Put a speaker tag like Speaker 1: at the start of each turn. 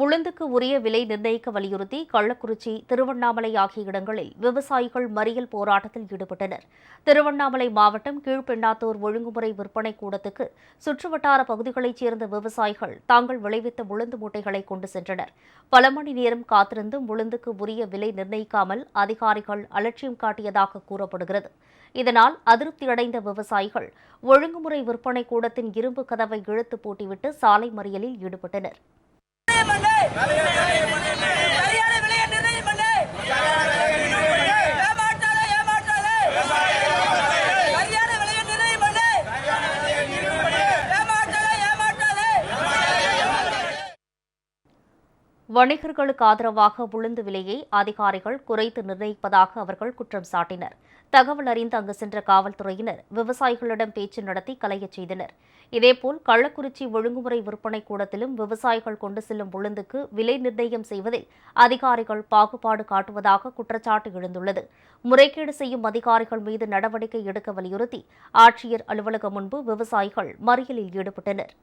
Speaker 1: உளுந்துக்கு உரிய விலை நிர்ணயிக்க வலியுறுத்தி கள்ளக்குறிச்சி, திருவண்ணாமலை ஆகிய இடங்களில் விவசாயிகள் மறியல் போராட்டத்தில் ஈடுபட்டனர். திருவண்ணாமலை மாவட்டம் கீழ்பெண்ணாத்தூர் ஒழுங்குமுறை விற்பனை கூடத்துக்கு சுற்றுவட்டார பகுதிகளைச் சேர்ந்த விவசாயிகள் தாங்கள் விளைவித்த உளுந்து மூட்டைகளை கொண்டு சென்றனர். பல மணி நேரம் காத்திருந்தும் உளுந்துக்கு உரிய விலை நிர்ணயிக்காமல் அதிகாரிகள் அலட்சியம் காட்டியதாக கூறப்படுகிறது. இதனால் அதிருப்தியடைந்த விவசாயிகள் ஒழுங்குமுறை விற்பனை கூடத்தின் இரும்பு கதவை இழுத்து பூட்டிவிட்டு சாலை மறியலில் ஈடுபட்டனர். வணிகர்களுக்கு ஆதரவாக உளுந்து விலையை அதிகாரிகள் குறைத்து நிர்ணயிப்பதாக அவர்கள் குற்றம் சாட்டினர். தகவல் அறிந்து அங்கு சென்ற காவல்துறையினர் விவசாயிகளிடம் பேச்சு நடத்தி கலையச் செய்தனர். இதேபோல் கள்ளக்குறிச்சி ஒழுங்குமுறை விற்பனை கூடத்திலும் விவசாயிகள் கொண்டு செல்லும் உளுந்துக்கு விலை நிர்ணயம் செய்வதில் அதிகாரிகள் பாகுபாடு காட்டுவதாக குற்றச்சாட்டு எழுந்துள்ளது. முறைகேடு செய்யும் அதிகாரிகள் மீது நடவடிக்கை எடுக்க வலியுறுத்தி ஆட்சியர் அலுவலகம் முன்பு விவசாயிகள் மறியலில் ஈடுபட்டனர்.